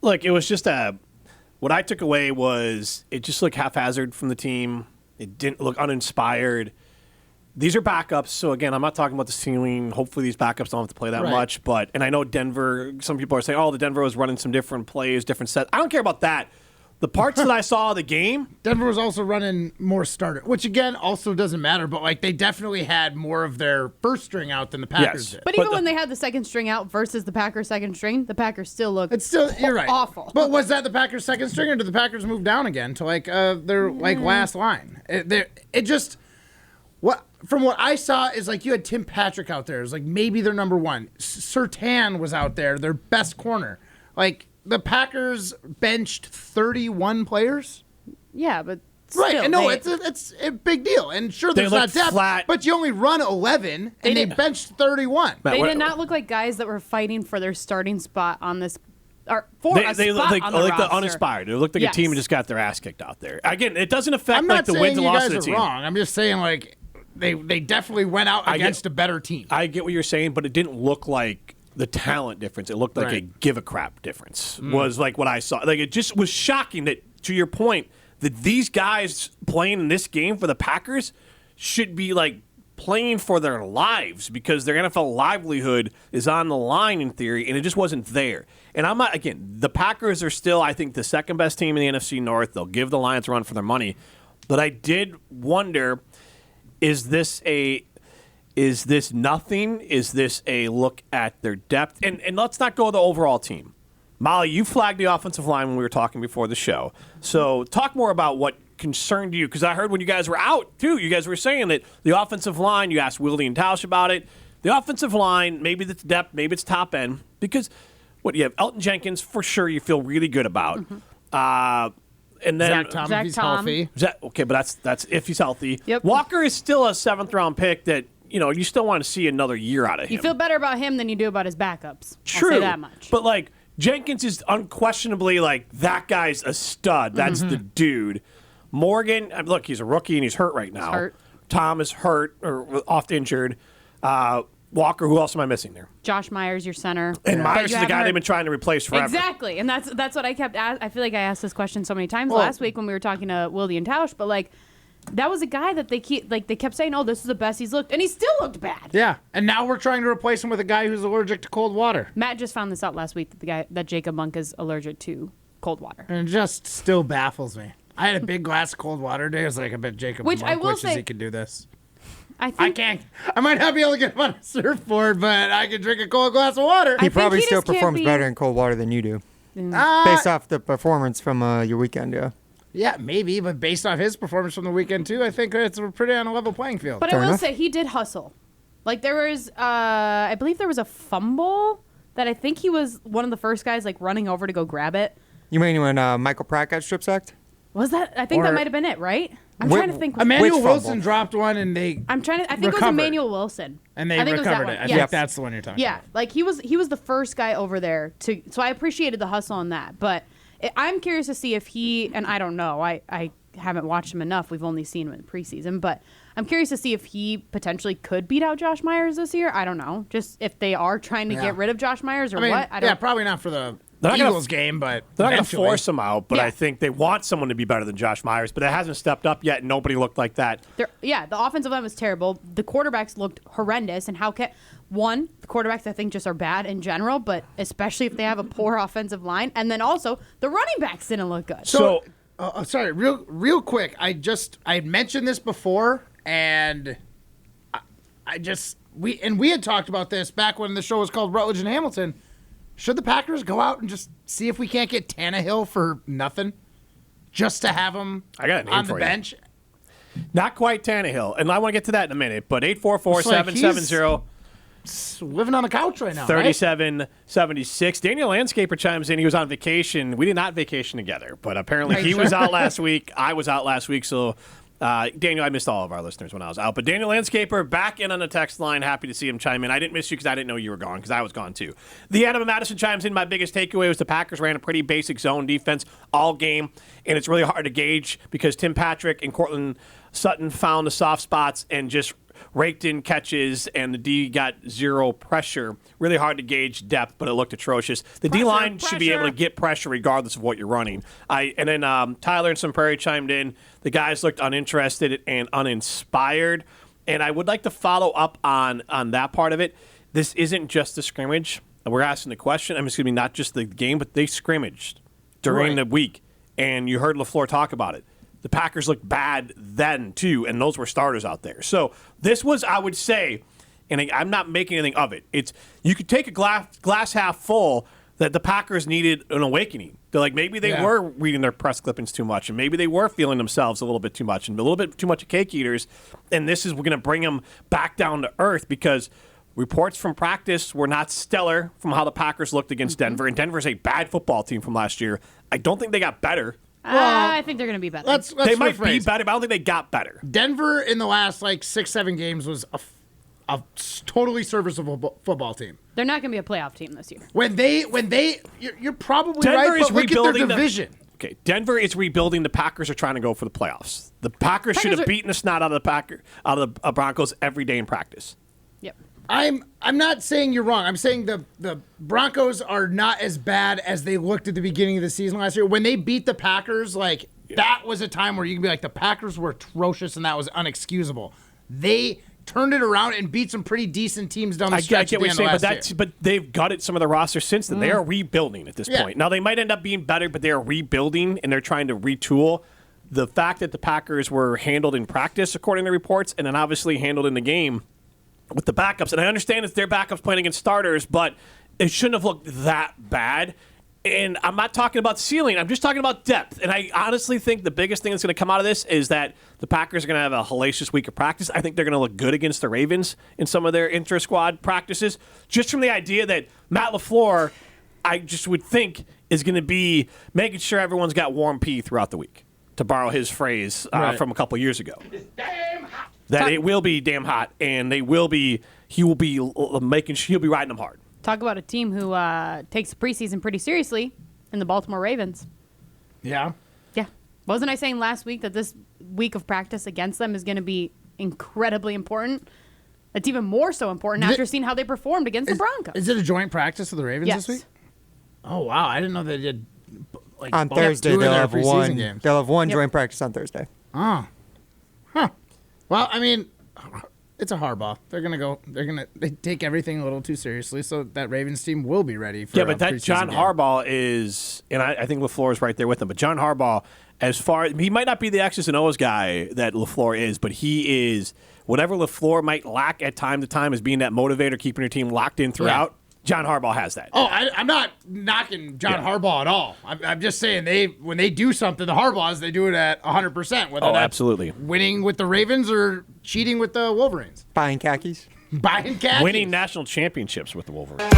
Look, it was just what I took away was it just looked haphazard from the team. It didn't look uninspired. These are backups, so again, I'm not talking about the ceiling. Hopefully these backups don't have to play that much. And I know Denver, some people are saying, the Denver was running some different plays, different sets. I don't care about that. The parts that I saw of the game. Denver was also running more starter, which again also doesn't matter, but they definitely had more of their first string out than the Packers did. But even when they had the second string out versus the Packers' second string, the Packers still looked you're right. awful. But was that the Packers' second string, or did the Packers move down again to their last line? From what I saw is you had Tim Patrick out there. It was maybe their number one. Surtain was out there, their best corner. The Packers benched 31 players. Yeah, but still, right. And it's a big deal. And sure, there's not depth, flat. but you only run 11, and they benched 31. They did not look like guys that were fighting for their starting spot on this. They looked like uninspired. They looked like a team who just got their ass kicked out there. Again, it doesn't affect the wins and losses of the team. I'm not saying you guys are wrong. I'm just saying they definitely went out against a better team. I get what you're saying, but it didn't look like the talent difference. It looked like a give a crap difference was what I saw. It just was shocking that, to your point, that these guys playing in this game for the Packers should be playing for their lives because their NFL livelihood is on the line in theory, and it just wasn't there. And I'm not, again, the Packers are still, I think, the second best team in the NFC North. They'll give the Lions a run for their money. But I did wonder, is this nothing? Is this a look at their depth? And let's not go to the overall team. Molly, you flagged the offensive line when we were talking before the show. So talk more about what concerned you, because I heard when you guys were out, too, you guys were saying that the offensive line, you asked Willie and Tausch about it, the offensive line, maybe it's depth, maybe it's top end, because you have Elton Jenkins, for sure you feel really good about. And then Zach Tom, if he's healthy. Okay, but that's if he's healthy. Yep. Walker is still a 7th-round pick that, you still want to see another year out of him. You feel better about him than you do about his backups. True. I'll say that much. But, Jenkins is unquestionably, that guy's a stud. That's the dude. Morgan, look, he's a rookie and he's hurt right now. He's hurt. Tom is hurt or oft injured. Walker, who else am I missing there? Josh Myers, your center. And Myers is the guy they've been trying to replace forever. Exactly, and that's what I kept I feel like I asked this question so many times last week when we were talking to Willie and Tausch, but that was a guy that they kept saying, "Oh, this is the best he's looked," and he still looked bad. Yeah, and now we're trying to replace him with a guy who's allergic to cold water. Matt just found this out last week that Jacob Monk is allergic to cold water, and it just still baffles me. I had a big glass of cold water today. I was like, I bet Jacob Monk wishes he could do this. I can't. I might not be able to get him on a surfboard, but I can drink a cold glass of water. He probably still performs better in cold water than you do, based off the performance from your weekend, yeah. Yeah, maybe, but based off his performance from the weekend, too, I think it's pretty on a level playing field. But I will say, he did hustle. There was, I believe there was a fumble that I think he was one of the first guys, running over to go grab it. You mean when Michael Pratt got strip sacked? Was that? I think that might have been it, right? I'm trying to think. Emmanuel Wilson dropped one, and they I think it was Emmanuel Wilson. And they recovered it. I think that's the one you're talking about. Yeah, he was the first guy over there so I appreciated the hustle on that, but I'm curious to see if he, and I don't know, I haven't watched him enough. We've only seen him in preseason, but I'm curious to see if he potentially could beat out Josh Myers this year. I don't know. Just if they are trying to get rid of Josh Myers or what. I don't. Yeah, probably not for the Eagles game, but they're not going to force him out, but I think they want someone to be better than Josh Myers, but it hasn't stepped up yet. Nobody looked like that. The offensive line was terrible. The quarterbacks looked horrendous, and the quarterbacks I think just are bad in general, but especially if they have a poor offensive line, and then also the running backs didn't look good. So sorry, real quick, I had mentioned this before, and we had talked about this back when the show was called Rutledge and Hamilton. Should the Packers go out and just see if we can't get Tannehill for nothing, just to have him on the bench? Not quite Tannehill, and I want to get to that in a minute, but 844-770. Living on the couch right now. 3776. Daniel Landscaper chimes in. He was on vacation. We did not vacation together, but apparently he was out last week. I was out last week, so Daniel, I missed all of our listeners when I was out. But Daniel Landscaper back in on the text line. Happy to see him chime in. I didn't miss you because I didn't know you were gone because I was gone too. The Adam Madison chimes in. My biggest takeaway was the Packers ran a pretty basic zone defense all game, and it's really hard to gauge because Tim Patrick and Cortland Sutton found the soft spots and just raked in catches, and the D got zero pressure. Really hard to gauge depth, but it looked atrocious. The D-line should be able to get pressure regardless of what you're running. And then Tyler and Some Prairie chimed in. The guys looked uninterested and uninspired. And I would like to follow up on that part of it. This isn't just a scrimmage. We're asking the question. I mean, it's going to be not just the game, but they scrimmaged during the week. And you heard LaFleur talk about it. The Packers looked bad then, too, and those were starters out there. So this was, I would say, and I'm not making anything of it. It's you could take a glass half full that the Packers needed an awakening. They're like, maybe they were reading their press clippings too much, and maybe they were feeling themselves a little bit too much, and a little bit too much cake eaters, and this is we're going to bring them back down to earth because reports from practice were not stellar from how the Packers looked against Denver, and Denver's a bad football team from last year. I don't think they got better. I think they're going to be better. They might be better, but I don't think they got better. Denver in the last 6-7 games was a totally serviceable football team. They're not going to be a playoff team this year. You're probably Denver right, is but look rebuilding at their division. Okay, Denver is rebuilding. The Packers are trying to go for the playoffs. The Packers should have beaten the snot out of the Broncos every day in practice. Yep. I'm not saying you're wrong. I'm saying the Broncos are not as bad as they looked at the beginning of the season last year. When they beat the Packers, that was a time where you can be like, the Packers were atrocious and that was unexcusable. They turned it around and beat some pretty decent teams down the stretch at the end of last year. But they've gutted some of the roster since then. They are rebuilding at this point. Now, they might end up being better, but they are rebuilding and they're trying to retool. The fact that the Packers were handled in practice, according to reports, and then obviously handled in the game with the backups. And I understand it's their backups playing against starters, but it shouldn't have looked that bad. And I'm not talking about ceiling. I'm just talking about depth. And I honestly think the biggest thing that's going to come out of this is that the Packers are going to have a hellacious week of practice. I think they're going to look good against the Ravens in some of their inter-squad practices. Just from the idea that Matt LaFleur, I just would think, is going to be making sure everyone's got warm pee throughout the week, to borrow his phrase from a couple years ago. It's damn hot. That it will be damn hot, and he will be making sure he'll be riding them hard. Talk about a team who takes the preseason pretty seriously in the Baltimore Ravens. Yeah. Yeah. Wasn't I saying last week that this week of practice against them is going to be incredibly important? It's even more so important after seeing how they performed against the Broncos. Is it a joint practice with the Ravens this week? Oh, wow. I didn't know they did. On Thursday, they'll have one. They'll have one joint practice on Thursday. Oh. Huh. Well, I mean, it's a Harbaugh. They take everything a little too seriously, so that Ravens team will be ready for but that John Harbaugh is, and I think LaFleur is right there with him, but John Harbaugh, he might not be the X's and O's guy that LaFleur is, but he is, whatever LaFleur might lack at time to time as being that motivator, keeping your team locked in throughout. John Harbaugh has that. Oh, I'm not knocking John Harbaugh at all. I'm just saying when they do something, the Harbaughs, they do it at 100%. Whether that's absolutely. Winning with the Ravens or cheating with the Wolverines. Buying khakis. Buying khakis. Winning national championships with the Wolverines.